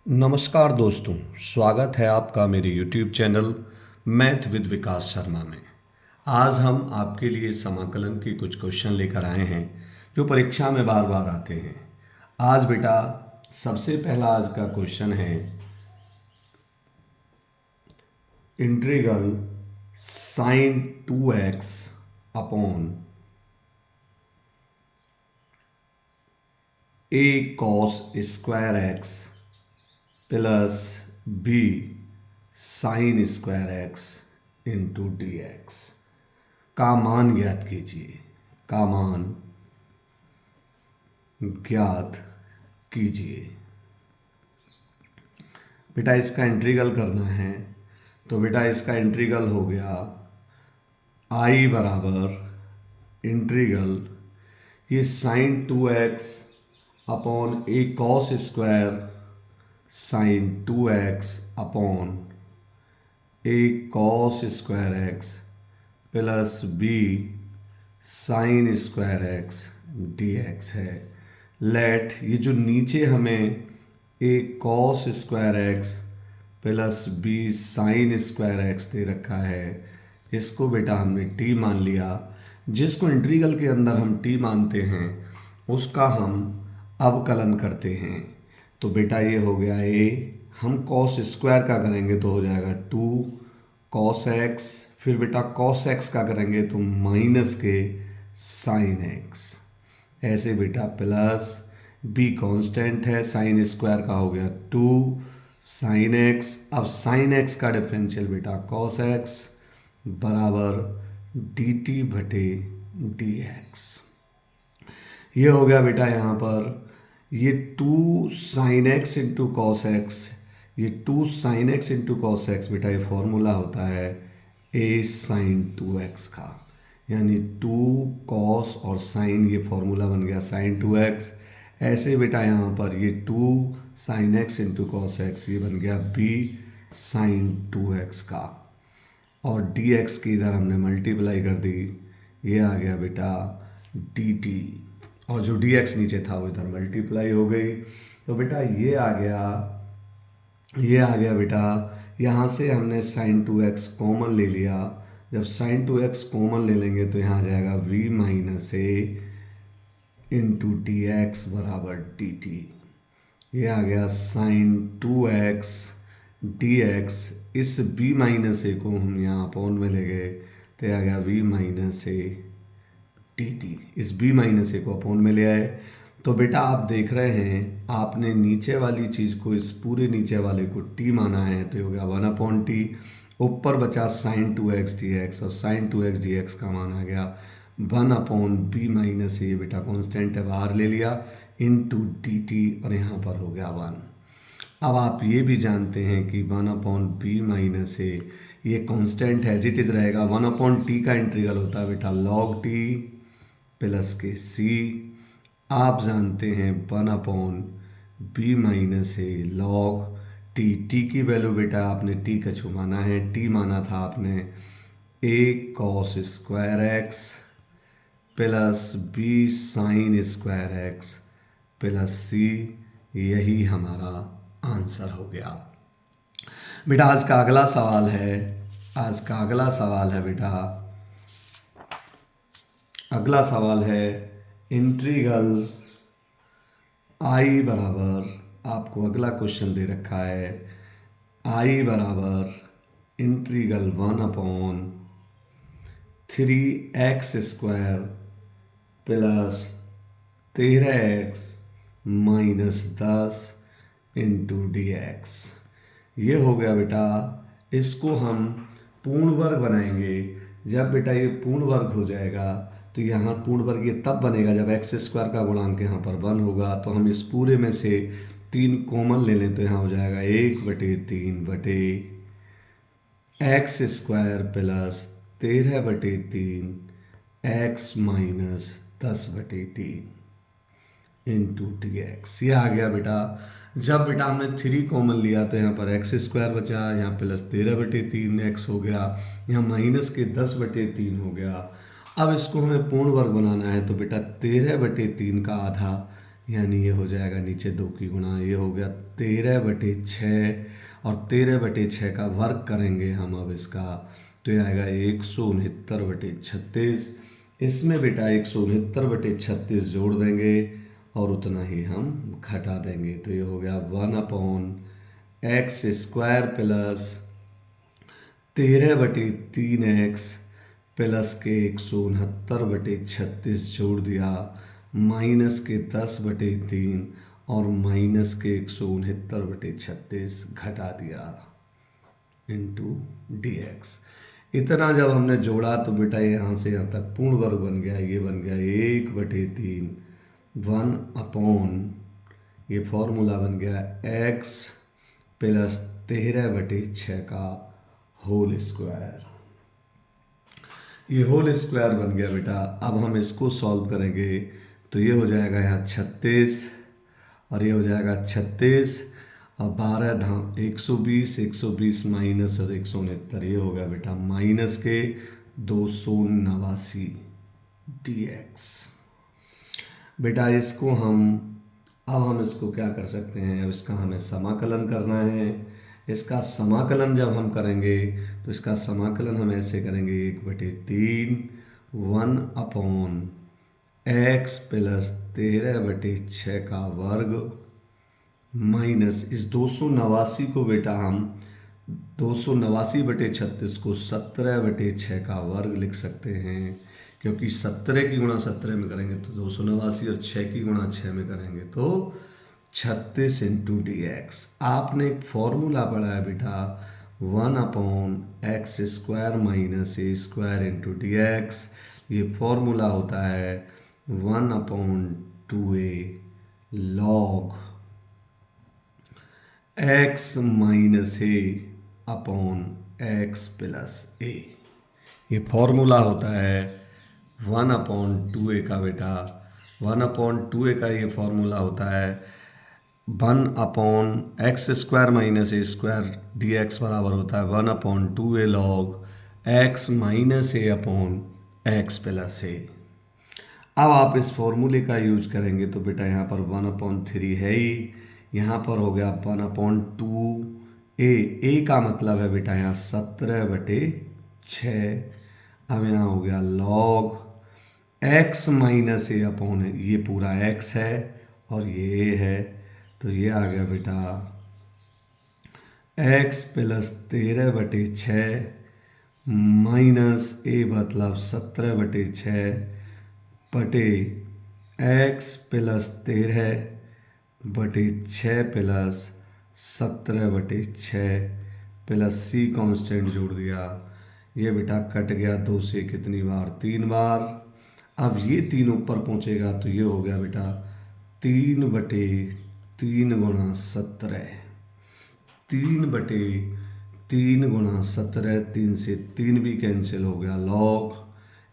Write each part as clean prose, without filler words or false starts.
नमस्कार दोस्तों, स्वागत है आपका मेरे YouTube चैनल मैथ विद विकास शर्मा में। आज हम आपके लिए समाकलन के कुछ क्वेश्चन लेकर आए हैं जो परीक्षा में बार बार आते हैं। आज बेटा सबसे पहला आज का क्वेश्चन है integral sine 2x upon a cos square x plus b sine square X into D X का मान ज्ञात कीजिए। का मान ज्ञात कीजिए। बेटा इसका इंटीग्रल करना है तो बेटा इसका इंटीग्रल हो गया आई बराबर इंटीग्रल ये sine 2x upon A cos square sine 2x upon A cos square x plus B sine square X D X है। लेट ये जो नीचे हमें A cos square x plus B sine square X दे रखा है, इसको बेटा हमने टी मान लिया। जिसको इंटीग्रल के अंदर हम टी मानते हैं उसका हम अवकलन करते हैं। तो बेटा ये हो गया ए, हम कॉस स्क्वायर का करेंगे तो हो जाएगा 2 कॉस एक्स, फिर बेटा कॉस एक्स का करेंगे तो माइनस के साइन एक्स, ऐसे बेटा प्लस बी कांस्टेंट है, साइन स्क्वायर का हो गया 2 साइन एक्स। अब साइन एक्स का डिफरेंशियल बेटा कॉस एक्स बराबर डी टी बटे डी एक्स। ये हो गया बेटा यहाँ पर ये 2 sine x into cos x, ये 2 sine x into cos x बेटा ये फॉर्मूला होता है ए साइन 2x का, यानी 2 कॉस और साइन ये फॉर्मूला बन गया साइन 2x। ऐसे बेटा यहाँ पर ये 2 sine x into cos x ये बन गया बी साइन 2x का, और डी एक्स की इधर हमने मल्टीप्लाई कर दी, ये आ गया बेटा डी टी, और जो डी एक्स नीचे था वो इधर मल्टीप्लाई हो गई। तो बेटा ये आ गया बेटा, यहाँ से हमने साइन 2x कॉमन ले लिया। जब साइन 2x कॉमन ले लेंगे तो यहाँ आ जाएगा v माइनस ए इंटू डी एक्स बराबर डी टी। ये आ गया साइन 2x डी एक्स, इस b माइनस ए को हम यहाँ अपॉन में ले गए तो ये आ गया v minus A T T, इस b माइनस ए को अपॉन में ले आए। तो बेटा आप देख रहे हैं आपने नीचे वाली चीज़ को इस पूरे नीचे वाले को t माना है तो ये हो गया 1/t, ऊपर बचा साइन 2x dx और साइन 2x dx का मान आ गया 1/b माइनस ए, बेटा कांस्टेंट है बाहर ले लिया, इंटू डी टी, और यहाँ पर हो गया 1। अब आप ये भी जानते हैं कि 1/b माइनस ए ये कांस्टेंट है, एज इट इज़ रहेगा। 1/t का इंटीग्रल होता है बेटा log t प्लस के सी, आप जानते हैं 1/b माइनस ए लॉग टी। टी की वैल्यू बेटा आपने टी का छू माना है, टी माना था आपने a cos square x plus B sine square x plus C, यही हमारा आंसर हो गया। बेटा आज का अगला सवाल है बेटा, अगला सवाल है इंटीग्रल आई बराबर, आपको अगला क्वेश्चन दे रखा है आई बराबर integral 1/3x square plus 13x minus 10 into D x. ये हो गया बेटा, इसको हम पूर्ण वर्ग बनाएंगे। जब बेटा ये पूर्ण वर्ग हो जाएगा तो यहाँ पूर्ण वर्ग ये तब बनेगा जब एक्स स्क्वायर का गुणांक यहाँ पर 1 होगा। तो हम इस पूरे में से 3 कॉमन ले लें तो यहाँ हो जाएगा 1/3 बटे x square plus 13/3 x minus 10/3 into D x. ये आ गया बेटा। जब बेटा हमने 3 कॉमन लिया तो यहाँ पर एक्स स्क्वायर बचा, यहाँ प्लस 13/3 एक्स हो गया, यहाँ माइनस के 10/3 हो गया। अब इसको हमें पूर्ण वर्ग बनाना है तो बेटा 13/3 का आधा यानी ये हो जाएगा नीचे 2 की गुणा, ये हो गया 13/6 और 13/6 का वर्ग करेंगे हम अब इसका, तो ये आएगा 169/36। इसमें बेटा 169/36 जोड़ देंगे और उतना ही हम घटा देंगे, तो ये हो गया 1/x² प्लस 13/3x प्लस के 169/36 जोड़ दिया, माइनस के 10/3 और माइनस के 169/36 घटा दिया इंटू dx। इतना जब हमने जोड़ा तो बेटा यहाँ से यहाँ तक पूर्ण वर्ग बन गया, ये बन गया 1/3 1/, ये फॉर्मूला बन गया x प्लस 13/6 का होल स्क्वायर। ये होल स्क्वायर बन गया बेटा। अब हम इसको सॉल्व करेंगे तो ये हो जाएगा यहाँ 36 और ये हो जाएगा 36 और 12 धाम 120, 120 माइनस और 169, ये हो गया बेटा माइनस के 289 dx। बेटा इसको हम इसको क्या कर सकते हैं, अब इसका हमें समाकलन करना है। इसका समाकलन जब हम करेंगे तो इसका समाकलन हम ऐसे करेंगे 1/3 1/x प्लस 13/6 का वर्ग माइनस इस 289 को बेटा हम 289/36 को 17/6 का वर्ग लिख सकते हैं, क्योंकि 17 की गुणा 17 में करेंगे तो 289 और 6 की गुणा 6 में करेंगे तो 36 इंटू dx। आपने एक फॉर्मूला पढ़ा है बेटा 1/x² minus a² into dx। ये फॉर्मूला होता है 1/2a log x minus a upon x plus a। ये फॉर्मूला होता है 1/2a का बेटा, 1/2a का ये फॉर्मूला होता है 1/x² माइनस a² dx बराबर होता है 1/2a log x minus a upon x plus a। अब आप इस फॉर्मूले का यूज करेंगे तो बेटा यहाँ पर 1/3 है ही, यहाँ पर हो गया 1/2a। a का मतलब है बेटा यहाँ 17/6। अब यहाँ हो गया log x minus a upon है, ये पूरा x है और ये a है, तो ये आ गया बेटा x प्लस 13/6 माइनस a मतलब 17/6 बटे x plus 13/6 plus 17/6 plus c constant जोड़ दिया, ये बेटा कट गया 2 से कितनी बार 3 बार। अब ये 3 ऊपर पहुंचेगा तो ये हो गया बेटा 3/3 गुणा 17, 3/3 गुणा 17, 3 से 3 भी कैंसिल हो गया log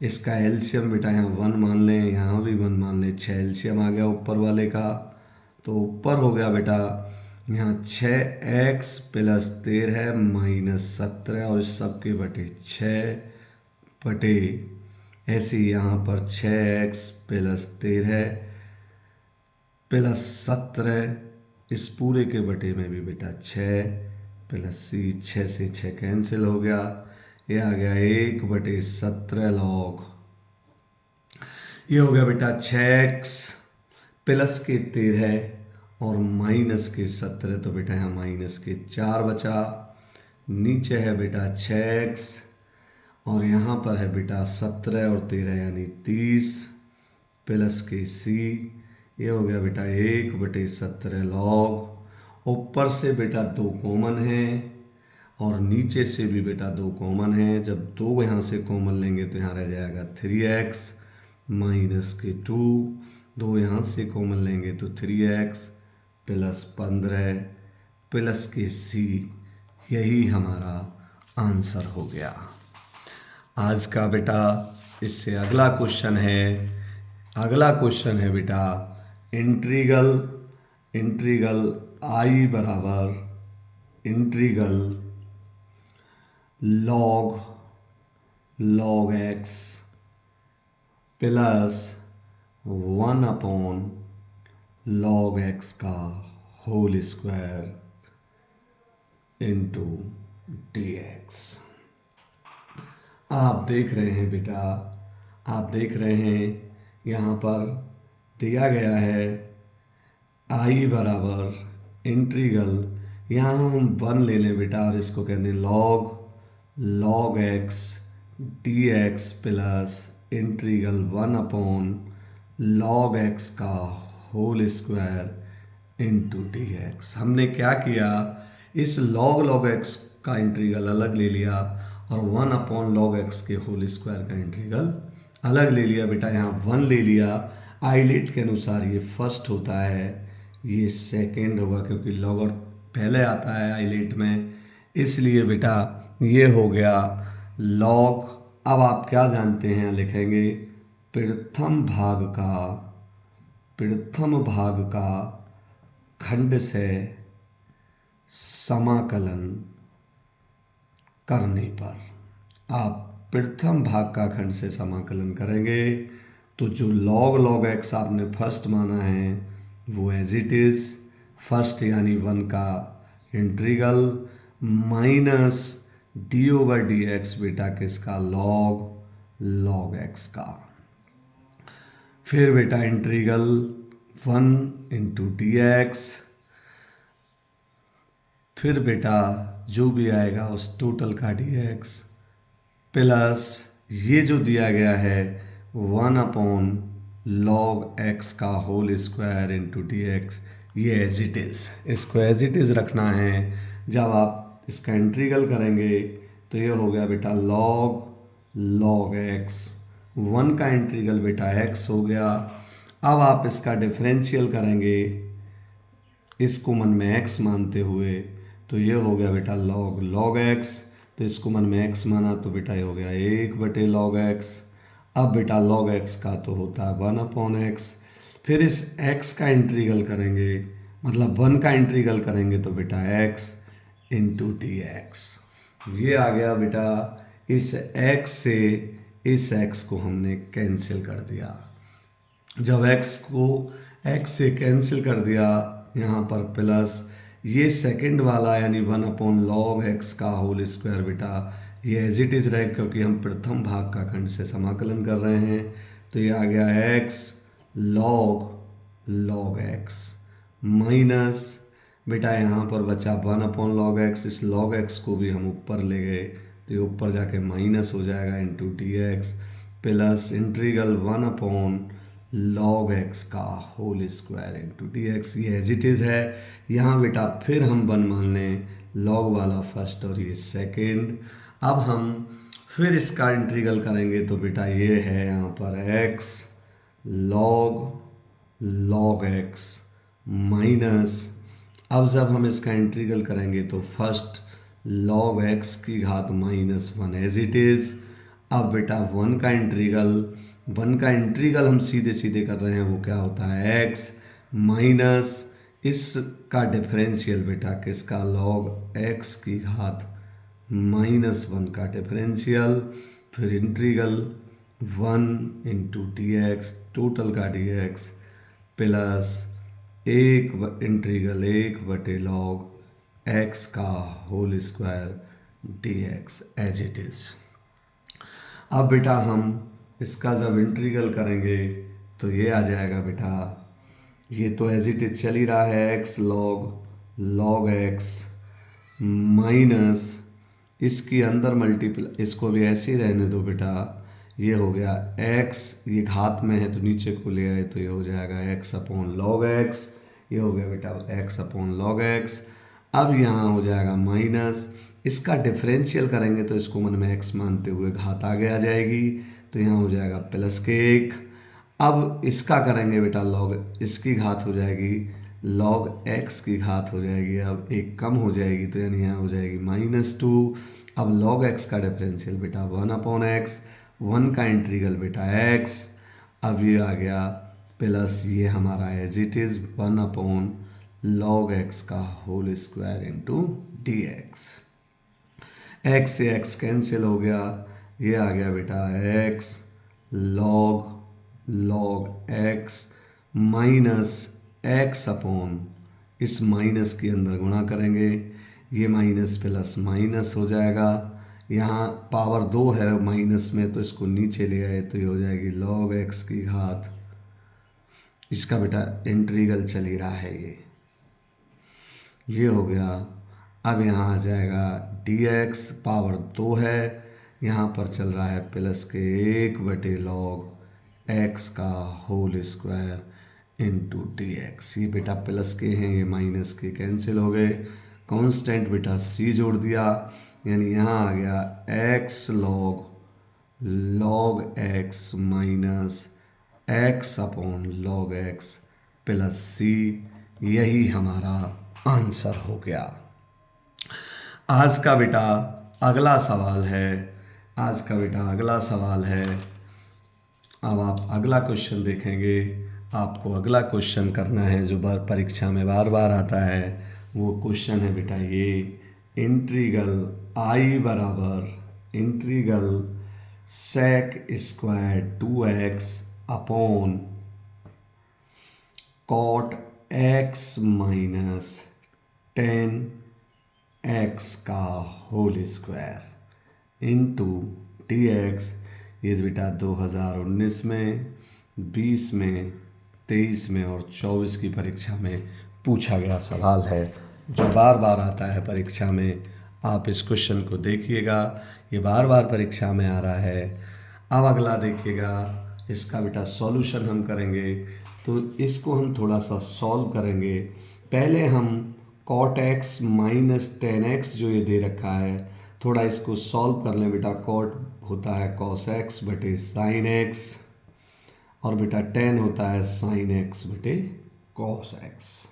इसका एलसीएम बेटा यहाँ 1 मान लें, यहाँ भी 1 मान लें, 6 एलसीएम आ गया ऊपर वाले का, तो ऊपर हो गया बेटा यहाँ 6x प्लस 13 माइनस 17 और इस सब के बटे 6 बटे ऐसे ही यहाँ पर 6x प्लस 13 प्लस 17 इस पूरे के बटे में भी बेटा 6 प्लस c, 6 से 6 कैंसिल हो गया, ये आ गया 1/17 log, ये हो गया बेटा 6x प्लस के 13 और माइनस के 17, तो बेटा यहाँ माइनस के 4 बचा, नीचे है बेटा 6x और यहाँ पर है बेटा 17 और 13 यानी 30 प्लस के c, ये हो गया बेटा 1/17 log, ऊपर से बेटा 2 कॉमन है और नीचे से भी बेटा 2 कॉमन है, जब 2 यहाँ से कॉमन लेंगे तो यहाँ रह जाएगा 3x माइनस के 2 यहाँ से कॉमन लेंगे तो 3x प्लस 15 प्लस के c, यही हमारा आंसर हो गया आज का बेटा। इससे अगला क्वेश्चन है बेटा इंटीग्रल I बराबर integral log x plus 1/log log x का होल स्क्वायर इंटू dx। आप देख रहे हैं बेटा, आप देख रहे हैं यहाँ पर दिया गया है आई बराबर इंटीग्रल, यहाँ हम 1 ले लें बेटा और इसको कहते हैं log x dx plus integral 1/log x का होल स्क्वायर इंटू dx। हमने क्या किया, इस log x का इंटीग्रल अलग ले लिया और 1/log x के होल स्क्वायर का इंटीग्रल अलग ले लिया। बेटा यहाँ 1 ले लिया, आइलेट के अनुसार ये फर्स्ट होता है, ये सेकंड होगा क्योंकि लॉगर पहले आता है आइलेट में, इसलिए बेटा ये हो गया लॉग। अब आप क्या जानते हैं, लिखेंगे प्रथम भाग का खंड से समाकलन करने पर, आप प्रथम भाग का खंड से समाकलन करेंगे तो जो log x आपने फर्स्ट माना है वो एज इट इज फर्स्ट यानी 1 का इंटीग्रल माइनस d/dx बेटा किसका, log x का। फिर बेटा इंटीग्रल 1 इंटू dx, फिर बेटा जो भी आएगा उस टोटल का dx प्लस ये जो दिया गया है 1/log x का होल स्क्वायर इंटू dx, ये एज इट इज़, इसको एज इट इज़ रखना है। जब आप इसका इंटीग्रल करेंगे तो ये हो गया बेटा log x, 1 का इंटीग्रल बेटा x हो गया। अब आप इसका डिफरेंशियल करेंगे इसको मन में x मानते हुए, तो ये हो गया बेटा log x, तो इसको मन में x माना तो बेटा ये हो गया 1/log x। अब बेटा log x का तो होता है 1/x, फिर इस x का इंटीग्रल करेंगे, मतलब 1 का इंटीग्रल करेंगे तो बेटा x इंटू dx। ये आ गया बेटा, इस x से इस x को हमने कैंसिल कर दिया। जब x को x से कैंसिल कर दिया, यहाँ पर प्लस ये सेकंड वाला यानी 1/log x का होल स्क्वायर बेटा ये एज इट इज़ रहे क्योंकि हम प्रथम भाग का खंड से समाकलन कर रहे हैं, तो ये आ गया x log x माइनस बेटा यहाँ पर बचा 1/log x, इस log x को भी हम ऊपर ले गए तो ये ऊपर जाके माइनस हो जाएगा into dx plus integral 1/log x का होल स्क्वायर इंटू dx, ये एज इट इज़ है। यहाँ बेटा फिर हम 1 मान लें, log वाला फर्स्ट और ये सेकंड। अब हम फिर इसका इंटीग्रल करेंगे तो बेटा ये है यहाँ पर x log x माइनस, अब जब हम इसका इंटीग्रल करेंगे तो फर्स्ट log x की घात -1 एज इट इज़। अब बेटा 1 का इंटीग्रल हम सीधे सीधे कर रहे हैं, वो क्या होता है x माइनस इसका डिफरेंशियल बेटा किसका, log x की घात -1 का डिफरेंशियल, फिर इंटीग्रल 1 इंटू dx टोटल का dx plus integral 1/log x का whole square dx as it is. अब बेटा हम इसका जब इंटीग्रल करेंगे तो ये आ जाएगा बेटा, ये तो एज इट इज चल ही रहा है x log x माइनस इसकी अंदर मल्टीप्लाई, इसको भी ऐसे ही रहने दो बेटा, ये हो गया x, ये घात में है तो नीचे को ले आए तो ये हो जाएगा x/log x, ये हो गया बेटा x/log x। अब यहाँ हो जाएगा माइनस, इसका डिफरेंशियल करेंगे तो इसको मन में x मानते हुए घात आगे आ जाएगी तो यहाँ हो जाएगा +1। अब इसका करेंगे बेटा log, इसकी घात हो जाएगी log x की घात हो जाएगी, अब एक कम हो जाएगी तो यानी यहाँ हो जाएगी -2। अब log x का डिफरेंशियल बेटा 1/x, 1 का इंटीग्रल बेटा x, अब ये आ गया प्लस ये हमारा as it is 1/log x का whole square into dx। x से x कैंसिल हो गया, ये आ गया बेटा x log x minus X upon इस माइनस के अंदर गुणा करेंगे, ये माइनस प्लस माइनस हो जाएगा, यहाँ पावर 2 है माइनस में तो इसको नीचे ले आए तो ये हो जाएगी log x की घात, इसका बेटा इंटीग्रल चल ही रहा है ये हो गया। अब यहाँ आ जाएगा dx पावर 2 है, यहाँ पर चल रहा है प्लस के 1/log x का होल स्क्वायर इंटू dx। ये बेटा प्लस के हैं, ये माइनस के कैंसिल हो गए, कांस्टेंट बेटा c जोड़ दिया, यानी यहाँ आ गया x log x minus x upon log x plus c, यही हमारा आंसर हो गया। आज का बेटा अगला सवाल है, अब आप अगला क्वेश्चन देखेंगे। आपको अगला क्वेश्चन करना है जो परीक्षा में बार बार आता है, वो क्वेश्चन है बेटा ये, इंटीग्रल I बराबर integral sec square 2x upon cot x minus 10x का होल स्क्वायर इंटू dx। ये बेटा 2019 में, 20 में, 23 में और 24 की परीक्षा में पूछा गया सवाल है, जो बार बार आता है परीक्षा में। आप इस क्वेश्चन को देखिएगा, ये बार बार परीक्षा में आ रहा है। अब अगला देखिएगा, इसका बेटा सॉल्यूशन हम करेंगे, तो इसको हम थोड़ा सा सॉल्व करेंगे। पहले हम cot x माइनस 10x जो ये दे रखा है, थोड़ा इसको सॉल्व कर लें बेटा। cot होता है cos x बटे sin x और बेटा 10 होता है sin x बटे cos x।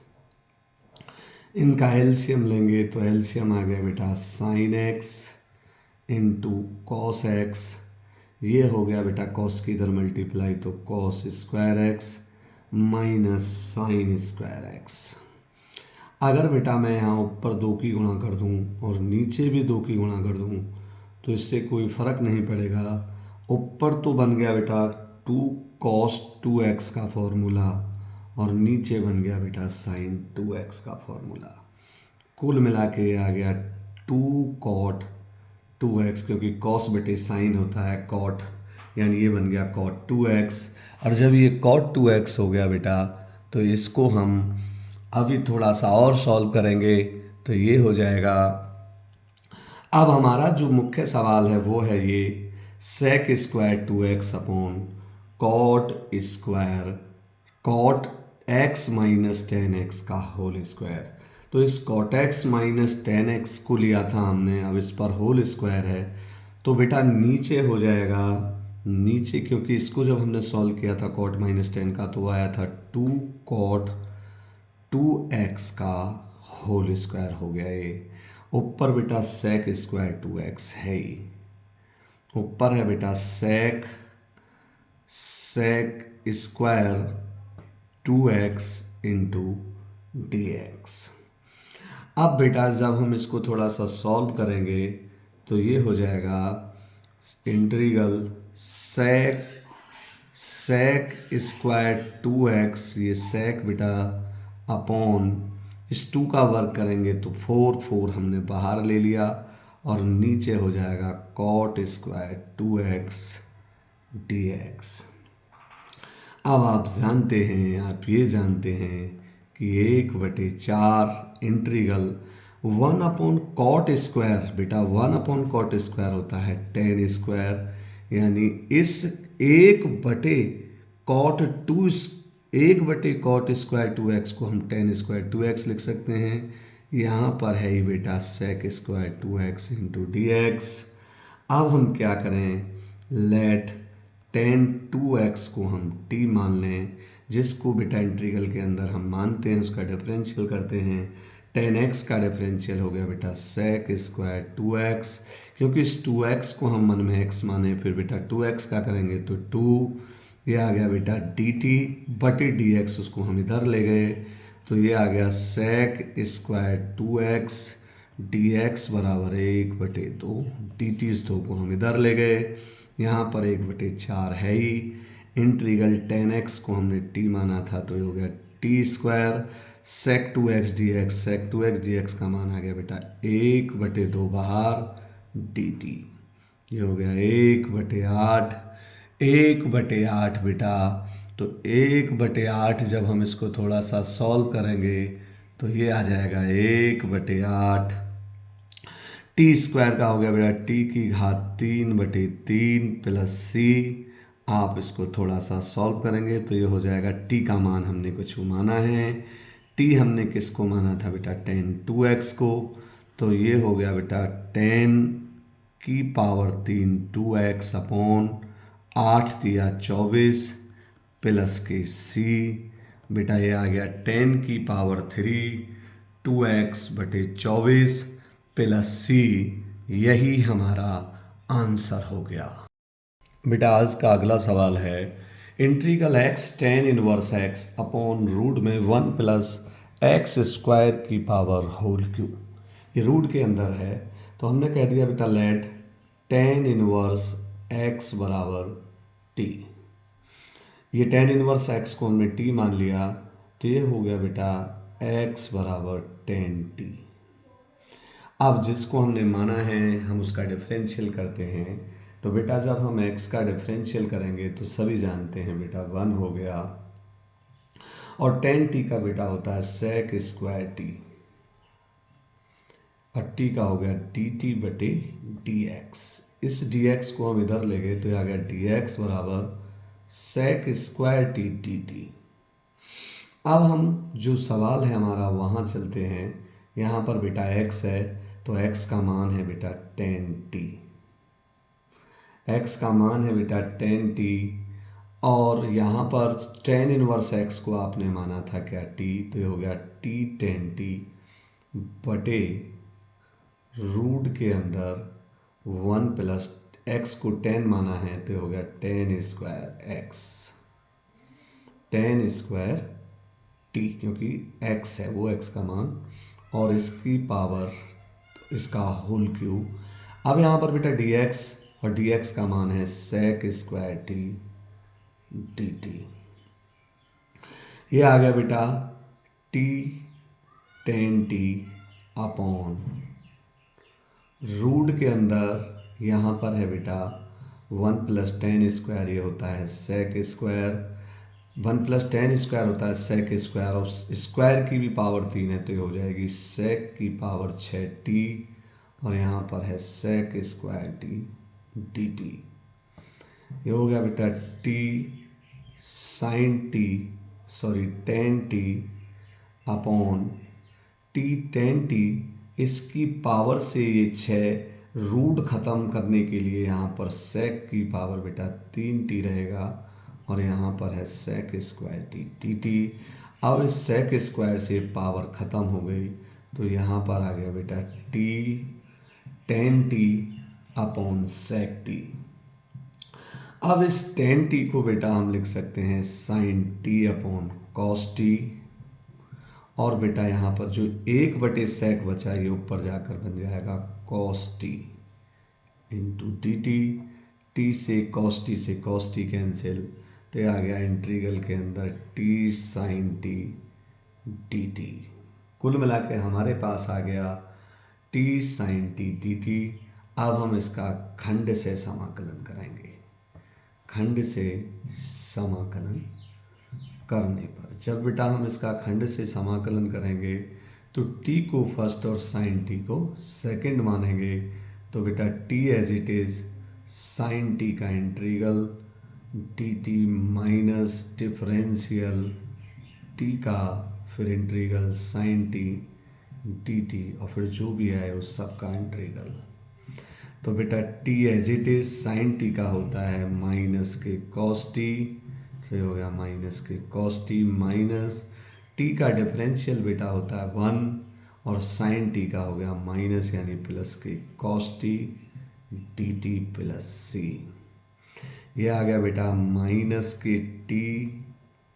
इनका एलसीएम लेंगे तो एलसीएम आ गया बेटा sin x into cos x, ये हो गया बेटा cos की इधर मल्टीप्लाई तो cos square x minus sine square x। अगर बेटा मैं यहाँ ऊपर 2 की गुणा कर दूँ और नीचे भी 2 की गुणा कर दूँ तो इससे कोई फ़र्क नहीं पड़ेगा। ऊपर तो बन गया बेटा 2 cos 2x का फॉर्मूला और नीचे बन गया बेटा sin 2x का फॉर्मूला। कुल मिला के आ गया 2 cot 2x, क्योंकि cos बटे sin होता है cot, यानी ये बन गया cot 2x। और जब ये cot 2x हो गया बेटा तो इसको हम अभी थोड़ा सा और सॉल्व करेंगे तो ये हो जाएगा। अब हमारा जो मुख्य सवाल है वो है ये sec square 2x upon cot square cot x minus 10x का होल स्क्वायर। तो इस cot x माइनस 10x को लिया था हमने, अब इस पर होल स्क्वायर है तो बेटा नीचे हो जाएगा, नीचे क्योंकि इसको जब हमने सॉल्व किया था cot माइनस 10 का तो आया था 2 cot 2x का होल स्क्वायर हो गया। ये ऊपर बेटा sec स्क्वायर 2x है ही, ऊपर है बेटा sec square 2x into dx। अब बेटा जब हम इसको थोड़ा सा सॉल्व करेंगे तो ये हो जाएगा इंटीग्रल sec स्क्वायर 2x, ये sec बेटा अपॉन इस 2 का वर्क करेंगे तो 4 हमने बाहर ले लिया और नीचे हो जाएगा cot स्क्वायर 2x dx। अब आप जानते हैं, आप ये जानते हैं कि 1/4 इंटीग्रल 1 अपॉन cot स्क्वायर, बेटा 1 अपॉन cot स्क्वायर होता है 10 स्क्वायर, यानी इस 1/cot स्क्वायर 2x को हम 10 स्क्वायर 2x लिख सकते हैं। यहाँ पर है ही बेटा sec square 2x into dx। अब हम क्या करें, लेट 10 2x को हम t मान लें, जिसको बेटा इंटीग्रल के अंदर हम मानते हैं, उसका डिफरेंशियल करते हैं। 10x का डिफरेंशियल हो गया बेटा sec स्क्वायर 2x, क्योंकि इस 2x को हम मन में x माने, फिर बेटा 2x का करेंगे तो 2, ये आ गया बेटा dt बटे dx, उसको हम इधर ले गए तो ये आ गया sec स्क्वायर 2x dx बराबर 1/2, dt इस 2 को हम इधर ले गए, यहाँ पर 1/4 है ही। इंटीग्रल 10x को हमने t माना था तो ये हो गया T square sec 2x dx, sec 2x dx का मान आ गया बेटा 1/2 बाहर dt। ये हो गया 1/8, 1/8 बेटा। तो 1/8 जब हम इसको थोड़ा सा सॉल्व करेंगे तो ये आ जाएगा 1/8। टी स्क्वायर का हो गया बेटा टी की घात 3/3 प्लस सी। आप इसको थोड़ा सा सॉल्व करेंगे तो ये हो जाएगा टी का मान हमने कुछ माना है। टी हमने किसको माना था बेटा tan 2x को। तो ये हो गया बेटा tan की पावर 3 2x अपॉन 8 दिया 24 प्लस के सी। बेटा ये आ गया 10 की पावर 3 2x/24 प्लस सी। यही हमारा आंसर हो गया। बेटा आज का अगला सवाल है integral x tan inverse x upon root में 1 प्लस एक्स स्क्वायर की पावर होल क्यूब। ये रूट के अंदर है तो हमने कह दिया बेटा लेट tan इनवर्स x बराबर t। ये tan इनवर्स x को हमने t मान लिया तो ये हो गया बेटा x बराबर tan t। अब जिसको हमने माना है हम उसका डिफरेंशियल करते हैं। तो बेटा जब हम x का डिफरेंशियल करेंगे तो सभी जानते हैं बेटा 1 हो गया और tan t का बेटा होता है sec स्क्वायर t और t का हो गया dt/dx। इस dx को हम इधर ले गए तो आ गया dx बराबर sec स्क्वायर t dt। अब हम जो सवाल है हमारा वहाँ चलते हैं। यहाँ पर बेटा x है तो x का मान है बेटा tan t। x का मान है बेटा tan t और यहाँ पर tan इनवर्स x को आपने माना था क्या t। तो ये हो गया t tan t बटे रूट के अंदर 1 प्लस x को tan माना है तो ये हो गया tan square x, tan square t क्योंकि x है वो x का मान और इसकी पावर इसका होल क्यूब। अब यहाँ पर बेटा dx और dx का मान है sec स्क्वायर t dt। ये आ गया बेटा t tan t upon root के अंदर यहाँ पर है बेटा 1 प्लस tan स्क्वायर ये होता है sec square, 1 plus tan square होता है sec स्क्वायर और स्क्वायर की भी पावर 3 है तो ये हो जाएगी sec की पावर 6t और यहाँ पर है sec स्क्वायर t dt। ये हो गया बेटा t sin t sorry tan t upon t tan t। इसकी पावर से ये 6 रूट ख़त्म करने के लिए यहाँ पर sec की पावर बेटा 3t रहेगा और यहाँ पर है sec स्क्वायर t dt। अब इस sec स्क्वायर से पावर ख़त्म हो गई तो यहाँ पर आ गया बेटा t tan t upon sec t। अब इस tan t को बेटा हम लिख सकते हैं sin t upon cos t और बेटा यहाँ पर जो 1/sec बचा ये ऊपर जाकर बन जाएगा cos t into dt। t से cos t कैंसिल तो ये आ गया इंटीग्रल के अंदर t sin t dt। कुल मिला के हमारे पास आ गया t sin t dt। अब हम इसका खंड से समाकलन करेंगे। खंड से समाकलन करने पर जब बेटा हम इसका खंड से समाकलन करेंगे तो t को फर्स्ट और sin t को सेकंड मानेंगे तो बेटा t as it is sin t का integral dt minus differential t का फिर इंटीग्रल sin t dt और फिर जो भी है उस सब का इंटीग्रल। तो बेटा t as it is sin t का होता है माइनस के cos t तो ये हो गया माइनस के cos t माइनस t का डिफरेंशियल बेटा होता है 1 और sin t का हो गया माइनस यानी प्लस के cos t dt plus c। ये आ गया बेटा माइनस के t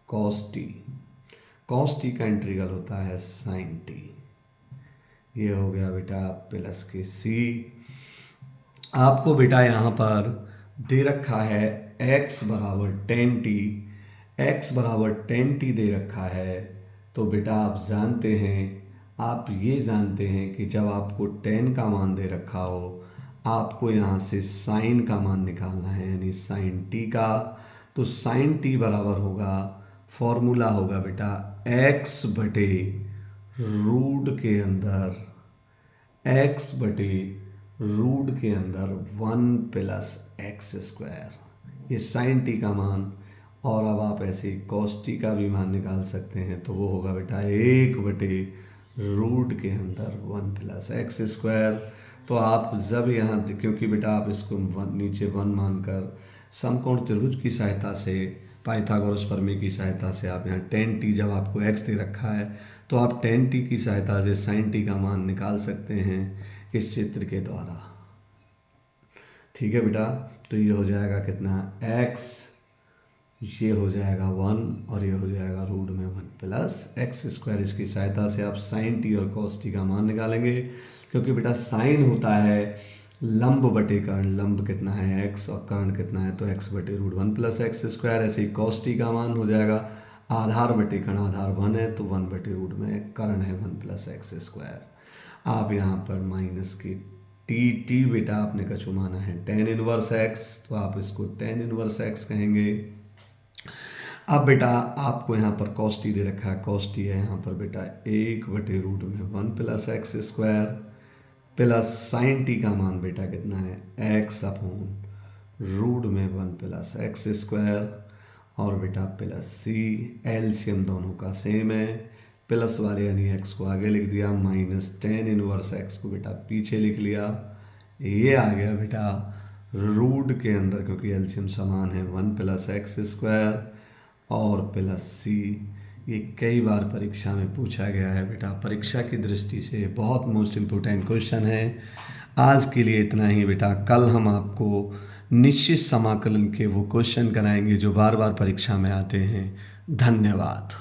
cos t का इंटीग्रल होता है sin t। ये हो गया बेटा प्लस के c। आपको बेटा यहाँ पर दे रखा है x बराबर tan t, x बराबर 10t दे रखा है, तो बेटा आप ये जानते हैं कि जब आपको 10 का मान दे रखा हो, आपको यहाँ से साइन का मान निकालना है, यानी साइन t का। तो साइन t बराबर होगा, फॉर्मूला होगा बेटा x बटे रूट के अंदर 1 प्लस एक्स स्क्वायर, ये साइन टी का मान। और अब आप ऐसे कॉस टी का भी मान निकाल सकते हैं, तो वो होगा बेटा 1 बटे रूट के अंदर 1 प्लस एक्स स्क्वायर। तो आप जब यहाँ, क्योंकि बेटा आप इसको नीचे 1 मानकर समकोण त्रिभुज की सहायता से, पाइथागोरस प्रमेय की सहायता से आप यहाँ tan t, जब आपको x दे रखा है तो आप tan t की सहायता से sin t का मान निकाल सकते हैं इस चित्र के द्वारा। ठीक है बेटा, तो ये हो जाएगा कितना x, ये हो जाएगा 1 और ये हो जाएगा रूट में 1 प्लस एक्स स्क्वायर। इसकी सहायता से आप साइन टी और कॉस टी का मान निकालेंगे, क्योंकि बेटा साइन होता है लंब बटे कर्ण, लंब कितना है x और कर्ण कितना है, तो x बटे रूट 1 प्लस एक्स स्क्वायर। ऐसे ही कॉस टी का मान हो जाएगा आधार बटे कर्ण, आधार 1 है तो 1 बटे रूट में कर्ण है 1 प्लस एक्स स्क्वायर। आप यहाँ पर माइनस की टी बेटा आपने कछु माना है tan इनवर्स x, तो आप इसको tan इनवर्स x कहेंगे। अब बेटा आपको यहाँ पर कॉस टी दे रखा है, कॉस टी है यहाँ पर बेटा 1 बटे रूट में 1 plus X square, plus sign T का मान बेटा कितना है x अपॉन रूट में 1 प्लस एक्स स्क्वायर, और बेटा प्लस सी, एलसीएम दोनों का सेम है, प्लस वाले यानी x को आगे लिख दिया, माइनस tan इनवर्स x को बेटा पीछे लिख लिया। ये आ गया बेटा रूट के अंदर, क्योंकि एलसीएम समान है 1 प्लस एक्स स्क्वायर और प्लस सी। ये कई बार परीक्षा में पूछा गया है बेटा, परीक्षा की दृष्टि से बहुत मोस्ट इम्पोर्टेंट क्वेश्चन है। आज के लिए इतना ही बेटा, कल हम आपको निश्चित समाकलन के वो क्वेश्चन कराएंगे जो बार बार परीक्षा में आते हैं। धन्यवाद।